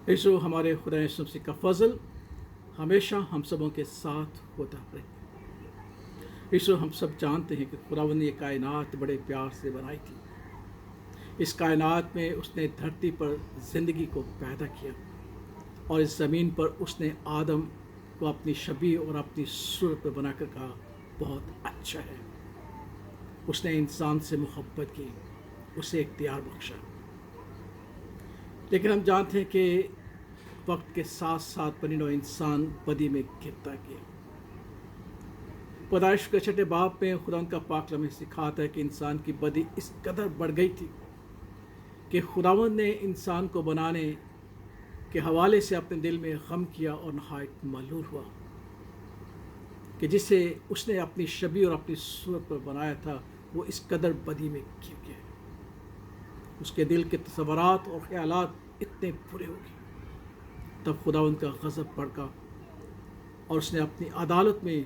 यीशु हमारे खुदा यीशु मसीह का फजल हमेशा हम सबों के साथ होता रहे। यीशु हम सब जानते हैं कि खुदावंद ने ये कायनात बड़े प्यार से बनाई थी। इस कायनात में उसने धरती पर ज़िंदगी को पैदा किया और इस ज़मीन पर उसने आदम को अपनी शबीह और अपनी सूरत पर बनाकर कहा बहुत अच्छा है। उसने इंसान से मोहब्बत की, उसे इख्तियार बख्शा। लेकिन हम जानते हैं कि वक्त के साथ साथ परिणो इंसान बदी में गिरता गया। पैदाइश के छठे बाब में खुदा का पाक कलाम सिखाता है कि इंसान की बदी इस कदर बढ़ गई थी कि खुदावंद ने इंसान को बनाने के हवाले से अपने दिल में गम किया और नहायत मलूल हुआ कि जिसे उसने अपनी शबीह और अपनी सूरत पर बनाया था वो इस कदर बदी में गिर गया। उसके दिल के तसव्वुरात और ख्यालात इतने बुरे हो गए। तब खुदावंद का गज़ब भड़का और उसने अपनी अदालत में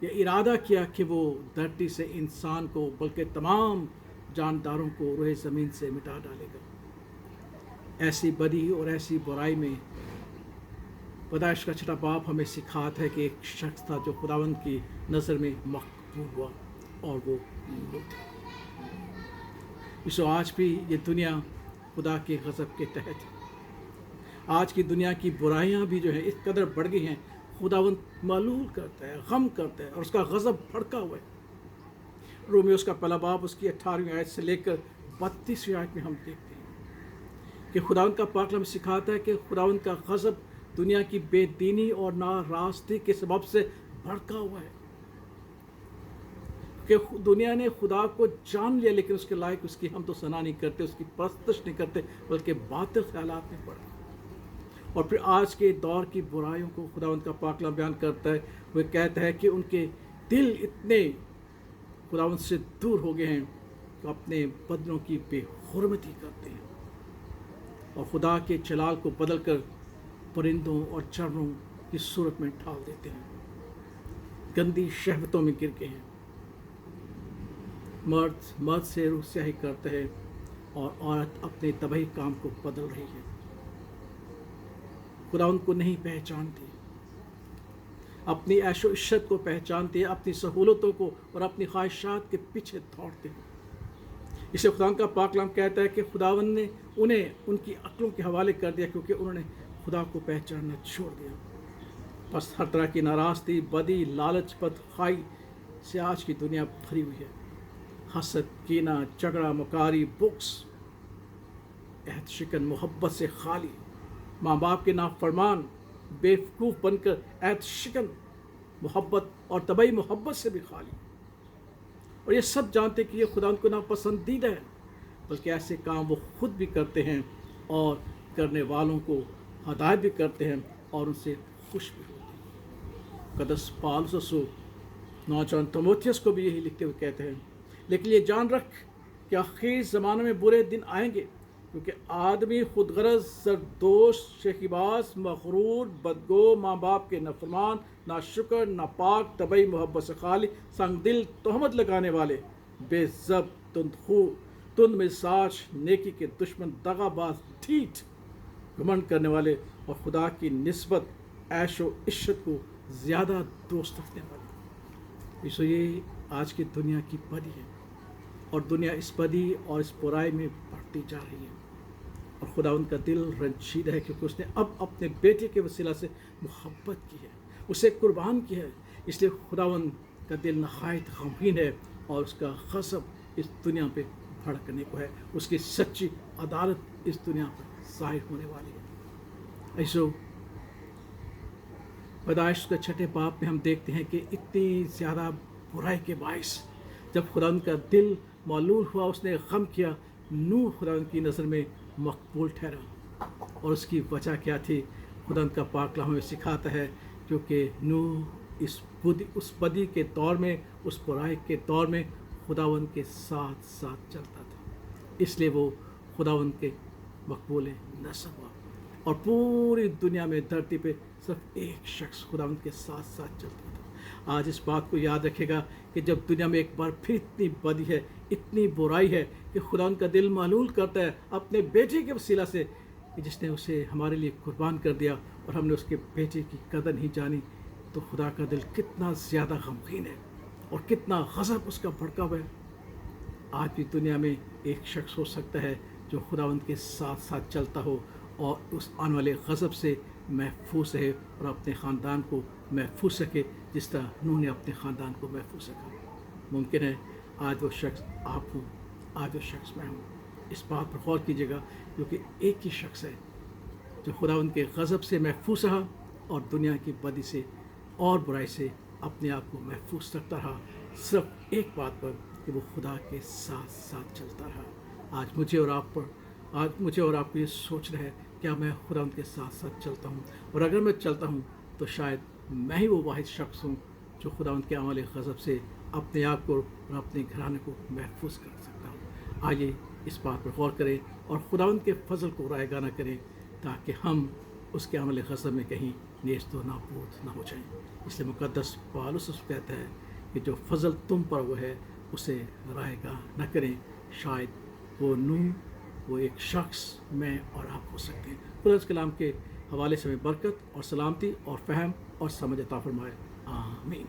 यह इरादा किया कि वो धरती से इंसान को बल्कि तमाम जानदारों को रोए ज़मीन से मिटा डालेगा। ऐसी बदी और ऐसी बुराई में पैदाइश का छठा बाब हमें सिखाता है कि एक शख्स था जो खुदावंद की नज़र में मकबूल हुआ और वो लूत। इसो आज भी ये दुनिया खुदा के गज़ब के तहत है। आज की दुनिया की बुराइयां भी जो है इस कदर बढ़ गई हैं, खुदावंद मालूल करता है, गम करता है और उसका गज़ब भड़का हुआ है। रोमियो उसका पहला बाब उसकी 18वीं आयत से लेकर 32वीं आयत में हम देखते हैं कि खुदावंद का पाक कलाम सिखाता है कि खुदावंद का गज़ब दुनिया की बेदीनी और नाराज़गी के सबब से भड़का हुआ है कि दुनिया ने खुदा को जान लिया लेकिन उसके लायक उसकी हम तो सना नहीं करते, उसकी परस्तश नहीं करते, बल्कि बातिल ख्यालात में पड़े। और फिर आज के दौर की बुराइयों को खुदावंद का पाक कलाम बयान करता है। वह कहता है कि उनके दिल इतने खुदावंद से दूर हो गए हैं कि अपने बदलों की बेहुरमती करते हैं और खुदा के जलाल को बदल कर परिंदों और जानवरों की सूरत में ढाल देते हैं। गंदी शहवतों में गिर गए हैं। मर्द से रुस्याही करते हैं और औरत अपने तबाही काम को बदल रही है। खुदा उनको नहीं पहचानती, अपनी ऐशो इश्शत को पहचानते हैं, अपनी सहूलतों को और अपनी ख्वाहिशात के पीछे दौड़ते हैं। इसे खुदा का पाक कलाम कहता है कि खुदावंद ने उन्हें उनकी अक्लों के हवाले कर दिया क्योंकि उन्होंने खुदा को पहचानना छोड़ दिया। बस हर तरह की नाराज़गी, बदी, लालच, बदखाई से आज की दुनिया भरी हुई है। हसद, कीना, झगड़ा, मकारी, बुक्स, अहद शिकन, मोहब्बत से खाली, माँ बाप के नाफरमान, बेवकूफ़ बनकर अहद शिकन, मोहब्बत और तबई मोहब्बत से भी खाली। और ये सब जानते कि ये खुदा उनको नापसंदीदा है, बल्कि ऐसे काम वो खुद भी करते हैं और करने वालों को हदायत भी करते हैं और उनसे खुश भी होते हैं। कदस पालुस नौजवान तिमोथियस को भी यही लिखते हुए कहते हैं, लेकिन ये जान रख कि आखिर ज़माने में बुरे दिन आएंगे क्योंकि आदमी खुदगरज, सरदोष, शकीबाज, मगरूर, बदगो, माँ बाप के नफरमान, नाशुक्र, नापाक, तबई मोहब्बत से खाली, संग दिल, तोहमत लगाने वाले, बेज़ब, तुंद मिजाज, नेकी के दुश्मन, दगाबाज, ढीठ, घमंड करने वाले और खुदा की निस्बत ऐशो इश्शत को ज़्यादा दोस्त रखने वाले। इसो ये आज की दुनिया की बदी है और दुनिया इस बदी और इस बुराई में बढ़ती जा रही है और खुदा उनका दिल रंजीदा है क्योंकि उसने अब अपने बेटे के वसीला से मोहब्बत की है, उसे कुर्बान किया है। इसलिए खुदावंद का दिल नहायत गमगीन है और उसका गज़ब इस दुनिया पे भड़कने को है। उसकी सच्ची अदालत इस दुनिया पर ज़ाहिर होने वाली है। ऐसो पैदाइश के छठे बाब में हम देखते हैं कि इतनी ज़्यादा बुराई के बाइस जब खुदा का दिल मालूल हुआ, उसने गम किया, नूह खुदा की नज़र में मकबूल ठहरा। और उसकी वजह क्या थी? खुदा का पाक कलाम हमें सिखाता है क्योंकि नूह उस बदी के दौर में, उस बुराई के दौर में खुदावंद के साथ साथ चलता था, इसलिए वो खुदावंद के मकबूल नस्ब हुआ। और पूरी दुनिया में धरती पे सिर्फ एक शख्स खुदावंद के साथ साथ चलता था। आज इस बात को याद रखेगा कि जब दुनिया में एक बार फिर इतनी बदी है, इतनी बुराई है कि खुदावंद का दिल मालूल करता है अपने बेटे के वसीला से کہ جس نے اسے ہمارے لیے قربان کر دیا اور ہم نے اس کے بیٹے کی قدر نہیں جانی، تو خدا کا دل کتنا زیادہ غمگین ہے اور کتنا غضب اس کا بھڑکا ہوا ہے۔ آج بھی دنیا میں ایک شخص ہو سکتا ہے جو خداوند کے ساتھ ساتھ چلتا ہو اور اس آنے والے غضب سے محفوظ رہے اور اپنے خاندان کو محفوظ رکھے، جس طرح نوح نے اپنے خاندان کو محفوظ رکھا۔ ممکن ہے آج وہ شخص آپ ہوں، آج وہ شخص میں ہوں۔ اس بات پر غور کیجیے گا، کیونکہ ایک ہی شخص ہے جو خداوند کے غضب سے محفوظ رہا اور دنیا کی بدی سے اور برائی سے اپنے آپ کو محفوظ رکھتا رہا، صرف ایک بات پر کہ وہ خدا کے ساتھ ساتھ چلتا رہا۔ آج مجھے اور آپ کو یہ سوچنا ہے، کیا میں خداوند کے ساتھ ساتھ چلتا ہوں؟ اور اگر میں چلتا ہوں تو شاید میں ہی وہ واحد شخص ہوں جو خداوند کے عمل غضب سے اپنے آپ کو اور اپنے گھرانے کو محفوظ کر سکتا ہوں۔ آئیے اس بات پر غور کریں اور خداوند کے فضل کو رائے گانا کریں، تاکہ ہم اس کے عمل غضب میں کہیں نیست و نابود نہ ہو جائیں۔ اس لیے مقدس پالوس کہتا ہے کہ جو فضل تم پر وہ ہے اسے رائے گاہ نہ کریں، شاید وہ نوح، وہ ایک شخص میں اور آپ ہو سکتے ہیں۔ خدا اس کلام کے حوالے سے ہمیں برکت اور سلامتی اور فہم اور سمجھ عطا فرمائے، آمین۔